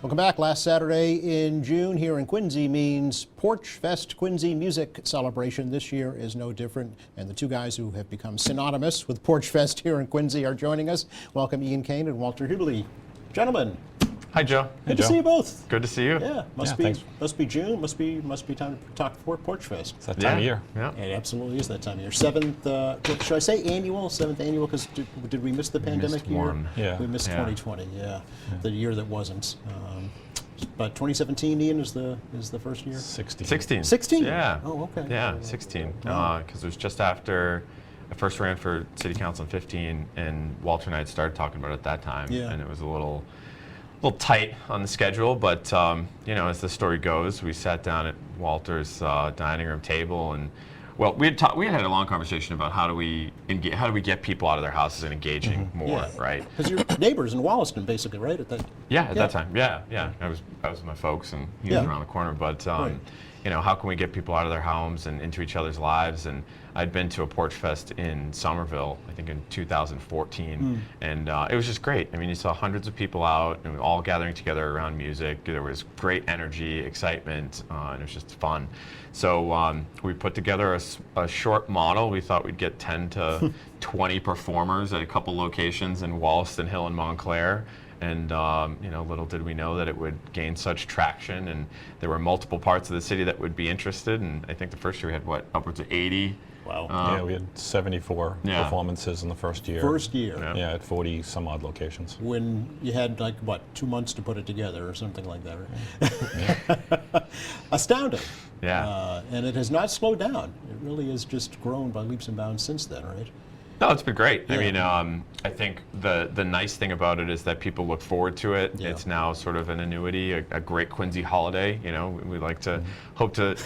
Welcome back. Last Saturday in June here in Quincy means Porch Fest Quincy Music Celebration. This year is no different, and the two guys who have become synonymous with Porch Fest here in Quincy are joining us. Welcome Ian Kane and Walter Hubley. Gentlemen. Hi, Joe. Good to see you both. Good to see you. Yeah, must be June. Must be time to talk for Porch Fest. It's that time of year. Yeah. It absolutely is that time of year. Seventh, should I say annual? Seventh annual? Because did we miss the pandemic year? One. Yeah. We missed 2020. Yeah, the year that wasn't. But 2017, Ian, is the first year. 16. 16. Yeah. Oh, okay. Yeah, 16. Wow. Because it was just after I first ran for city council in 15, and Walter and I had started talking about it at that time. Yeah. And it was a little tight on the schedule, but you know, as the story goes, we sat down at Walter's dining room table, and well, we had a long conversation about how do we get people out of their houses and engaging more, Yeah. right? Because you're neighbors in Wollaston, basically, right? At that. At that time, yeah. I was with my folks, and he was Yeah. around the corner. But Right. you know, how can we get people out of their homes and into each other's lives? And I'd been to a Porch Fest in Somerville, I think in 2014, and it was just great. I mean, you saw hundreds of people out, and we were all gathering together around music. There was great energy, excitement, and it was just fun. So we put together a short model. We thought we'd get 10 to 20 performers at a couple locations in Wollaston Hill and Montclair. And you know, little did we know that it would gain such traction, and there were multiple parts of the city that would be interested. And I think the first year we had upwards of 80. Wow. Yeah, we had 74 Yeah. performances in the first year. First year. Yeah. Yeah, at 40 some odd locations. When you had 2 months to put it together or something like that, right? Astounding. Yeah. And it has not slowed down. It really has just grown by leaps and bounds since then, right? No, it's been great. Yeah. I mean, I think the nice thing about it is that people look forward to it. Yeah. It's now sort of an annuity, a great Quincy holiday. You know, we like to hope to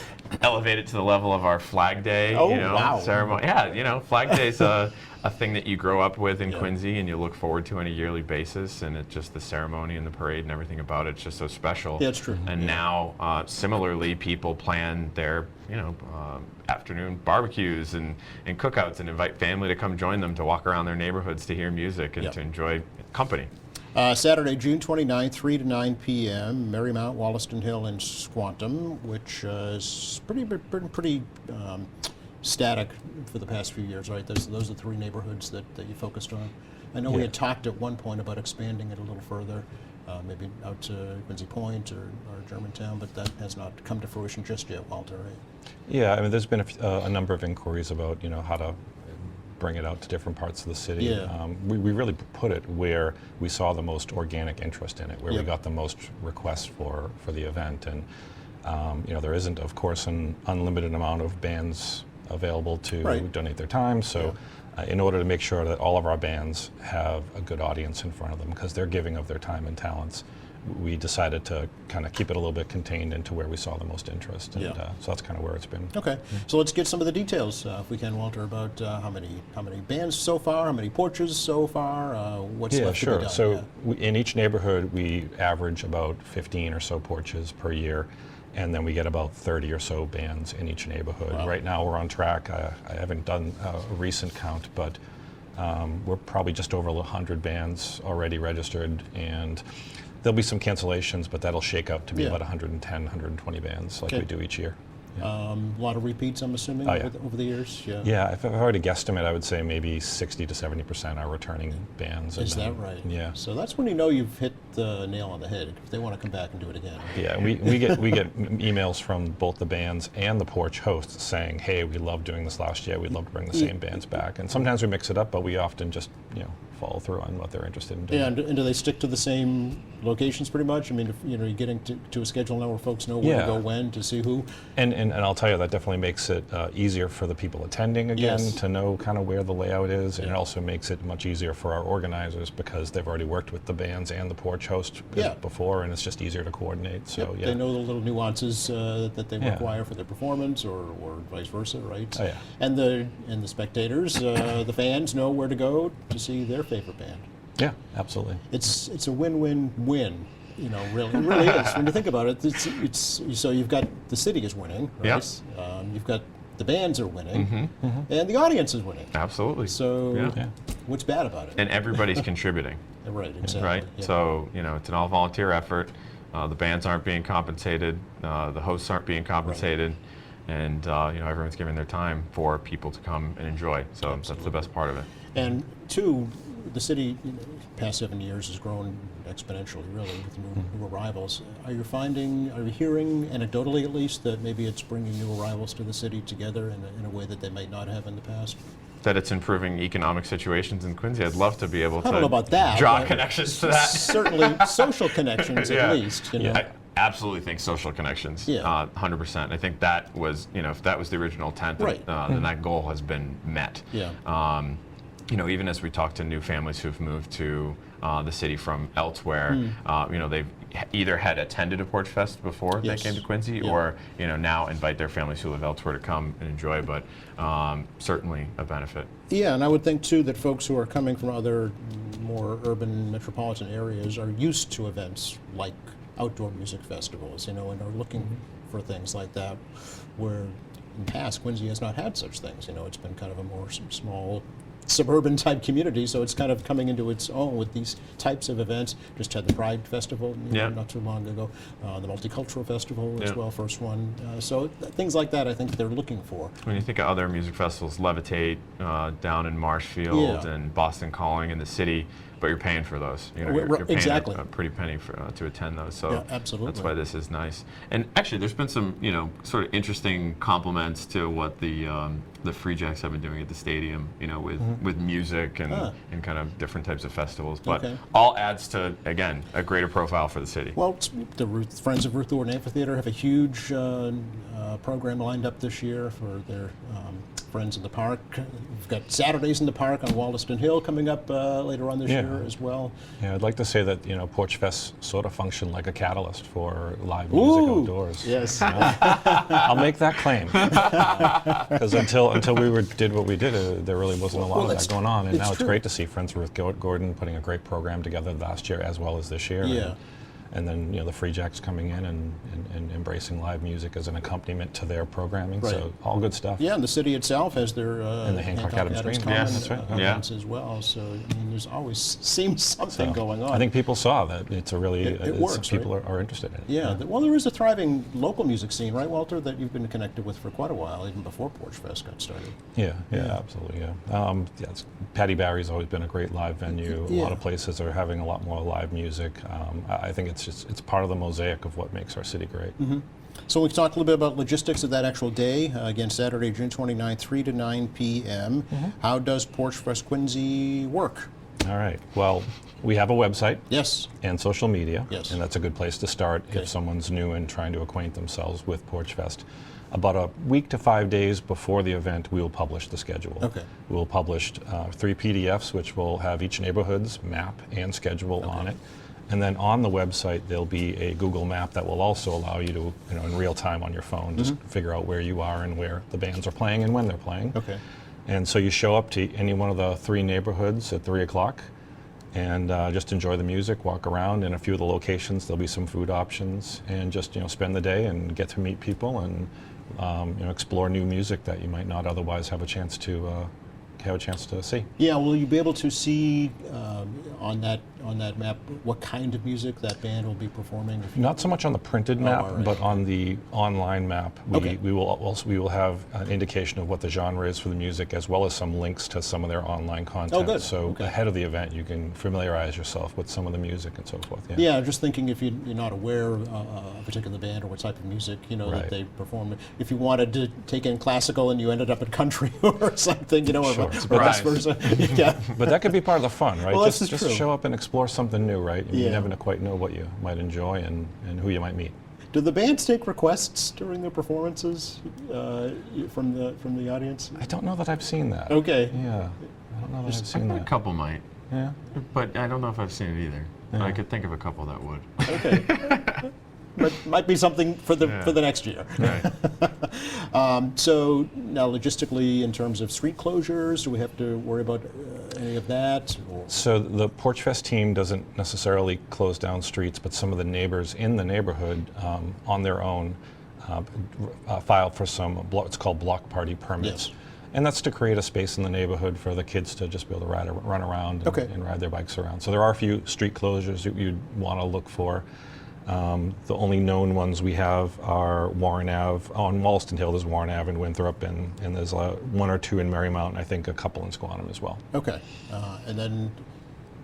elevate it to the level of our Flag Day. Oh, you know, wow. ceremony. Yeah, you know, Flag Day's a thing that you grow up with in Yeah. Quincy and you look forward to on a yearly basis, and it's just the ceremony and the parade and everything about it's just so special. Yeah, it's true. And Yeah. now, similarly, people plan their afternoon barbecues and cookouts and invite family to come join them to walk around their neighborhoods to hear music and Yep. to enjoy company. Saturday, June 29th, 3 to 9 p.m., Marymount, Wollaston Hill, and Squantum, which is pretty static for the past few years, right? Those are the three neighborhoods that you focused on. I know we had talked at one point about expanding it a little further, maybe out to Quincy Point or Germantown, but that has not come to fruition just yet, Walter, right? Yeah, I mean, there's been a number of inquiries about, how to bring it out to different parts of the city. Yeah. We really put it where we saw the most organic interest in it, where Yep. we got the most requests for the event. And, there isn't, of course, an unlimited amount of bands available to Right. donate their time. So in order to make sure that all of our bands have a good audience in front of them, because they're giving of their time and talents, we decided to kind of keep it a little bit contained into where we saw the most interest. And Yeah. so that's kind of where it's been. Okay, so let's get some of the details, if we can, Walter, about how many bands so far, how many porches so far, what's Yeah, left to be sure. done. So Yeah. in each neighborhood, we average about 15 or so porches per year, and then we get about 30 or so bands in each neighborhood. Wow. Right now, we're on track. I haven't done a recent count, but we're probably just over 100 bands already registered, and there'll be some cancellations, but that'll shake out to be Yeah. about 110, 120 bands like Okay. we do each year. A lot of repeats, I'm assuming, Oh, yeah. over the years? Yeah. Yeah, if I were to guesstimate, I would say maybe 60 to 70% are returning bands. Is and that then- right? Yeah. So that's when you know you've hit the nail on the head, if they want to come back and do it again. Right? Yeah, we get emails from both the bands and the porch hosts saying, "Hey, we loved doing this last year. We'd love to bring the same bands back." And sometimes we mix it up, but we often just follow through on what they're interested in doing. Yeah, and do they stick to the same locations pretty much? I mean, if you're getting to a schedule now where folks know where to Yeah. go when to see who. And I'll tell you, that definitely makes it easier for the people attending again Yes. to know kind of where the layout is, and Yeah. it also makes it much easier for our organizers because they've already worked with the bands and the porch host Yeah. before, and it's just easier to coordinate. So Yep, yeah. They know the little nuances that they Yeah. require for their performance, or vice versa, right? Oh, yeah. And the spectators, the fans know where to go to see their favorite band. Yeah, absolutely. It's a win-win-win. Really, it really is. When you think about it, it's so you've got the city is winning, right? You've got the bands are winning, and the audience is winning. Absolutely. So, Yeah. what's bad about it? And everybously contributing, Right, exactly. right? Yeah. So, it's an all volunteer effort. The bands aren't being compensated, the hosts aren't being compensated, and everyone's giving their time for people to come and enjoy. So that's the best part of it. And two, the city, past 7 years, has grown exponentially, really, with new arrivals. Are you hearing, anecdotally at least, that maybe it's bringing new arrivals to the city together in a way that they might not have in the past? That it's improving economic situations in Quincy. I'd love to be able I don't know about that, to draw but connections to that. Certainly social connections, Yeah. at least. I absolutely think social connections. Yeah. 100%. I think that was, if that was the original intent, Right. Then that goal has been met. Yeah. Even as we talk to new families who've moved to the city from elsewhere, they've either had attended a Porch Fest before Yes. they came to Quincy, Yeah. or now invite their families who live elsewhere to come and enjoy. But certainly a benefit. Yeah, and I would think too that folks who are coming from other more urban metropolitan areas are used to events like outdoor music festivals, and are looking for things like that, where in the past Quincy has not had such things. It's been kind of a more small suburban type community, so it's kind of coming into its own with these types of events. Just had the Pride Festival not too long ago, the Multicultural Festival as well, first one. So things like that I think they're looking for. When you think of other music festivals, Levitate down in Marshfield and Boston Calling in the city, but you're paying for those. You're paying exactly. a pretty penny to attend those. So absolutely. that's why this is nice. And actually, there's been some sort of interesting compliments to what the Free Jacks have been doing at the stadium. With music and kind of different types of festivals. But all adds to, again, a greater profile for the city. Well, the Friends of Ruth Orton Amphitheater have a huge program lined up this year for their Friends in the Park. We've got Saturdays in the Park on Wollaston Hill coming up later on this year as well. Yeah, I'd like to say that Porch Fest sort of functioned like a catalyst for live music outdoors. Yes. I'll make that claim. Because until we did what we did, there really wasn't a lot of that going on, and now it's great to see Friends of Ruth Gordon putting a great program together last year as well as this year. Yeah. And then the Free Jacks coming in and embracing live music as an accompaniment to their programming. Right. So all good stuff. Yeah, and the city itself has their and the Hancock Adams Green. Common Yes, that's right. events as well. So there's always seems something going on. I think people saw that it's a really it works. People are interested in it. Yeah. Well, there is a thriving local music scene, right, Walter, that you've been connected with for quite a while, even before Porch Fest got started. Yeah, absolutely. Yeah. Patty Barry's always been a great live venue. A lot of places are having a lot more live music. I think it's part of the mosaic of what makes our city great. So we talked a little bit about logistics of that actual day. Again, Saturday, June 29th, 3 to 9 p.m. How does Porch Fest Quincy work? All right. Well, we have a website. Yes. And social media. Yes. And that's a good place to start if someone's new and trying to acquaint themselves with Porch Fest. About a week to 5 days before the event, we will publish the schedule. Okay. We will publish 3 PDFs, which will have each neighborhood's map and schedule on it. And then on the website, there'll be a Google map that will also allow you to, in real time on your phone, just figure out where you are and where the bands are playing and when they're playing. Okay. And so you show up to any one of the 3 neighborhoods at 3 o'clock and just enjoy the music, walk around. In a few of the locations, there'll be some food options, and just spend the day and get to meet people and explore new music that you might not otherwise have a chance to see. Yeah, will you be able to see on that map what kind of music that band will be performing? Not so much on the printed map, all right. but on the online map. We will have an indication of what the genre is for the music, as well as some links to some of their online content. Oh, good. So ahead of the event, you can familiarize yourself with some of the music and so forth. Yeah, just thinking if you're not aware of a particular band or what type of music that they perform. If you wanted to take in classical and you ended up at country or something, or vice versa. Yeah. But that could be part of the fun, right? Well, just true. show up and explore something new, right? Yeah. You never quite know what you might enjoy and who you might meet. Do the bands take requests during their performances from the audience? I don't know that I've seen that. Okay. Yeah, I don't know that I've seen A that. couple might, Yeah. but I don't know if I've seen it either. But I could think of a couple that would. Okay. But might be something for the next year. Right. So now, logistically, in terms of street closures, do we have to worry about any of that? Or? So the Porch Fest team doesn't necessarily close down streets, but some of the neighbors in the neighborhood, on their own, filed for some. It's called block party permits. Yes. And that's to create a space in the neighborhood for the kids to just be able to run around and ride their bikes around. So there are a few street closures that you'd want to look for. The only known ones we have are Warren Ave. On Wollaston Hill, there's Warren Ave in Winthrop, and there's one or two in Marymount, and I think a couple in Squantum as well. Okay. And then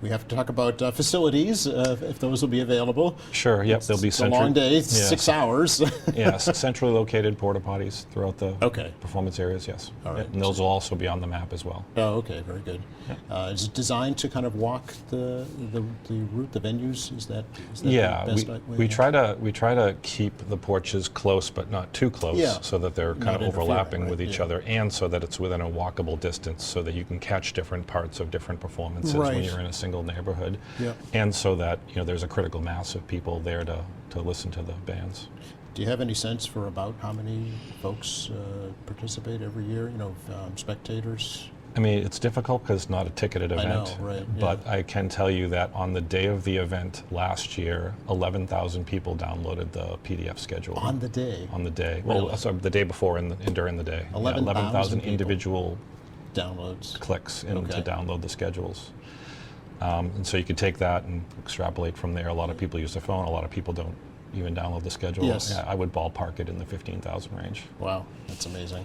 we have to talk about facilities, if those will be available. Sure, yep, they'll be It's a long day, it's 6 hours. Yes, centrally located porta potties throughout the Okay. performance areas, yes. All right. And those will also be on the map as well. Oh, okay, very good. Is it designed to kind of walk the route, the venues? Is that Yeah, the best way? we try to keep the porches close, but not too close, Yeah. so that they're kind Not of interfering, overlapping right, with each yeah. other, and so that it's within a walkable distance, so that you can catch different parts of different performances Right. when you're in a single neighborhood, Yeah. and so that there's a critical mass of people there to listen to the bands. Do you have any sense for about how many folks participate every year? Spectators? I mean, it's difficult because it's not a ticketed I event, know, right, but I can tell you that on the day of the event last year, 11,000 people downloaded the PDF schedule. On the day? On the day. Really? Well, sorry, the day before and during the day. 11,000 people. Individual Downloads? clicks in Okay. to download the schedules. And so you could take that and extrapolate from there. A lot of people use their phone. A lot of people don't even download the schedule. Yes. Yeah, I would ballpark it in the 15,000 range. Wow, that's amazing.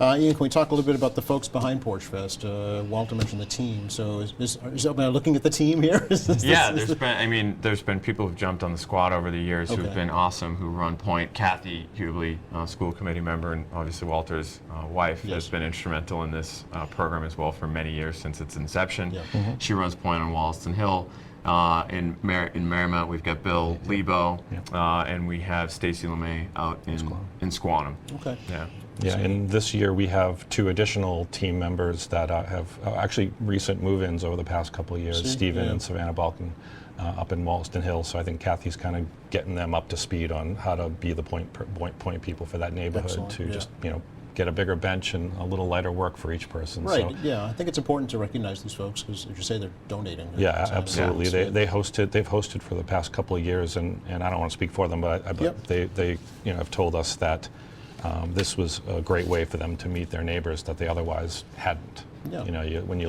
Ian, can we talk a little bit about the folks behind Porch Fest? Walter mentioned the team, so am I looking at the team here? Yeah, there's been people who've jumped on the squad over the years Okay. who've been awesome, who run point. Kathy Hubley, school committee member, and obviously Walter's wife, Yes. has been instrumental in this program as well for many years since its inception. Yeah. She runs point on Wollaston Hill. In Marymount, we've got Bill Lebo, and we have Stacy LeMay out in Squantum. Okay. Yeah. Yeah, and this year we have two additional team members that have actually recent move-ins over the past couple of years, See, Stephen yeah. and Savannah Balkan up in Wollaston Hill. So I think Kathy's kind of getting them up to speed on how to be the point people for that neighborhood. Excellent, to yeah. just get a bigger bench and a little lighter work for each person. Right, So, yeah, I think it's important to recognize these folks because, as you say, they're donating. their yeah, time. absolutely. Yeah. They've hosted for the past couple of years, and I don't want to speak for them, but Yep. they have told us that this was a great way for them to meet their neighbors that they otherwise hadn't. Yeah.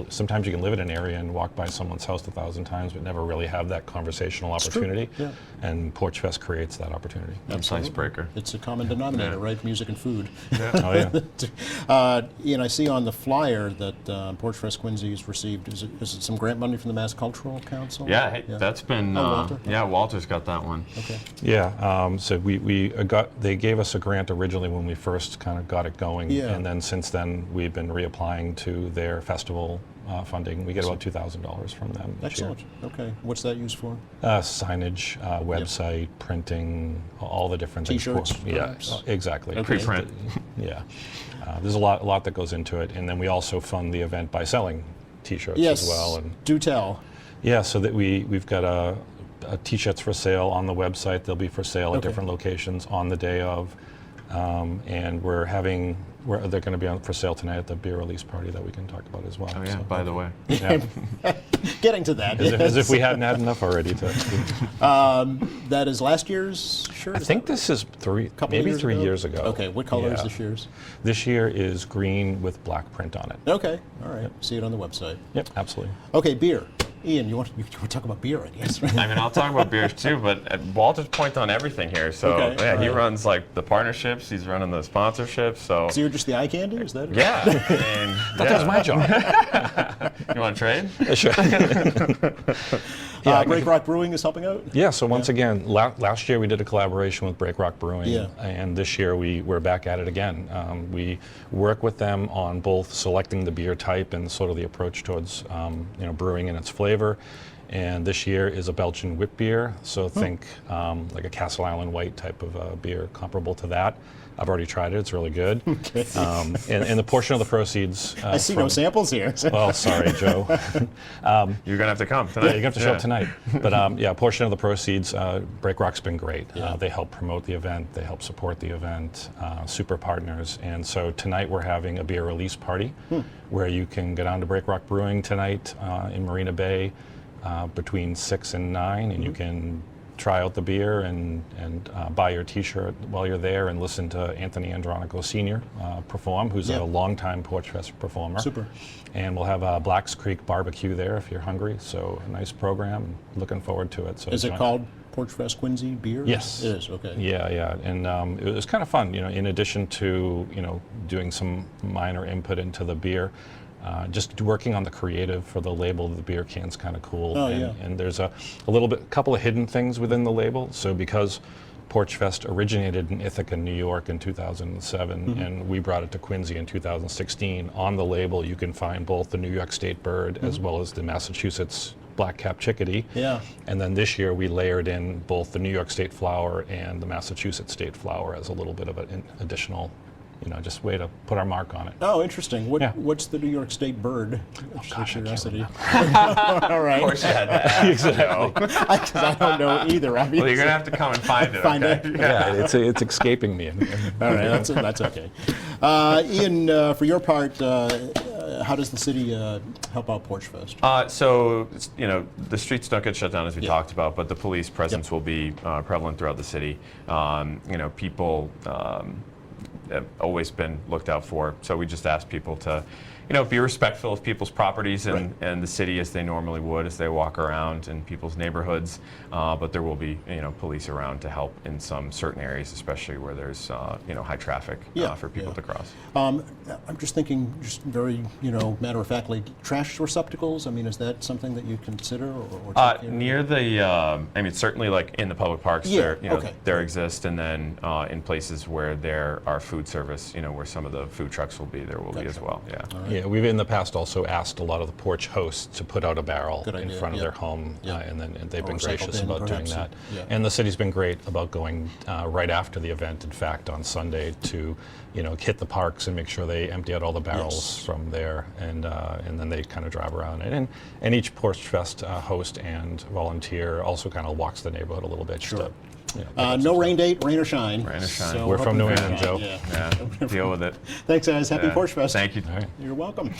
Sometimes you can live in an area and walk by someone's house 1,000 times, but never really have that conversational true, opportunity. yeah. And Porch Fest creates that opportunity. Nice icebreaker. It's a common denominator, Yeah. right? Music and food. Oh yeah. Ian, I see on the flyer that Porch Fest Quincy has received, is it some grant money from the Mass Cultural Council? Yeah, hey, that's been. Oh, Walter? Yeah, Walter's got that one. Okay. Yeah, so they gave us a grant originally when we first kind of got it going, Yeah. and then since then we've been reapplying to their festival funding. We get about $2,000 from them each year. Excellent. Okay. What's that used for? Signage, website, printing, all the different T-shirts, things. Yeah, perhaps? exactly. Okay. Pre-print. Yeah, there's a lot that goes into it, and then we also fund the event by selling T-shirts Yes. as well. And Do tell. yeah, so that we've got a T-shirts for sale on the website. They'll be for sale at Okay. different locations on the day of, and they're going to be for sale tonight at the beer release party that we can talk about as well. Oh yeah. So, By the way. yeah. Getting to that. As if we hadn't had enough already to. That is last year's shirt? I think this is maybe 3 years ago. Okay. What color is Yeah. the shears? This year is green with black print on it. Okay. All right. See it on the website. Yep, absolutely. Okay. Beer. Ian, you want to talk about beer, I guess, right? I mean, I'll talk about beers too, but Walter's point on everything here. So Okay, yeah, he all right. runs like the partnerships. He's running the sponsorships. So So you're just the eye candy? Is that it? yeah. And, That was my job. You want to trade? Sure. Break Rock Brewing is helping out? Yeah, so once again, last year we did a collaboration with Break Rock Brewing, Yeah. and this year we're back at it again. We work with them on both selecting the beer type and sort of the approach towards brewing and its flavor. And this year is a Belgian wit beer, so think like a Castle Island White type of beer, comparable to that. I've already tried it; it's really good. Okay. And the portion of the proceeds. I see no samples here. Oh, sorry, Joe. You're gonna have to come Yeah, tonight. you have to show up tonight. But a portion of the proceeds, Break Rock's been great. Yeah. They help promote the event, they help support the event, super partners. And so tonight we're having a beer release party where you can go down to Break Rock Brewing tonight in Marina Bay between 6 and 9, and you can try out the beer and buy your T-shirt while you're there and listen to Anthony Andronico Sr. Perform, who's Yeah. a longtime Porch Fest performer. Super. And we'll have a Blacks Creek barbecue there if you're hungry. So a nice program. Looking forward to it. So Is it join- called Porch Fest Quincy beer? Yes. It is, okay. Yeah, and it was kind of fun, in addition to, doing some minor input into the beer, just working on the creative for the label of the beer can's kind of cool. Oh, and, yeah. and there's a couple of hidden things within the label. So because Porch Fest originated in Ithaca, New York in 2007, and we brought it to Quincy in 2016, on the label you can find both the New York State bird as well as the Massachusetts black-capped chickadee. Yeah. And then this year we layered in both the New York State flower and the Massachusetts State flower as a little bit of an additional, just way to put our mark on it. Oh, interesting. Yeah. What's the New York State bird? Just gosh, I can't curiosity. Of All right. course, you had to ask. Exactly. Because I don't know either, obviously. Well, you're gonna have to come and find it. Find okay? it. Yeah, it's escaping me. All right, that's okay. Ian, for your part, how does the city help out Porch Fest? So, the streets don't get shut down as we Yeah. talked about, but the police presence will be prevalent throughout the city. People have always been looked out for. So we just ask people to, be respectful of people's properties and the city as they normally would as they walk around in people's neighborhoods. But there will be, police around to help in some certain areas, especially where there's, high traffic for people to cross. I'm just thinking, just very, matter of factly, trash receptacles. I mean, is that something that you consider or take care of? Near the, certainly like in the public parks, Yeah, there, okay. there exist, and then in places where there are food service, where some of the food trucks will be, there will be as Gotcha. well. Yeah. All right. Yeah, we've in the past also asked a lot of the porch hosts to put out a barrel Good in idea, front of yeah. their home, Yeah. and they've Or been recycle gracious bin, about doing perhaps, that. yeah. And the city's been great about going right after the event, in fact, on Sunday to, hit the parks and make sure they empty out all the barrels Yes. from there, and then they kind of drive around. And each Porch Fest host and volunteer also kind of walks the neighborhood a little bit. Sure. Just to, pick up No some rain date, rain or shine. Rain or shine. So We're from hoping New for England, that, Joe. Yeah. Yeah. Deal with it. Thanks, guys. Happy Yeah. Porch Fest. Thank you. All right. You're welcome.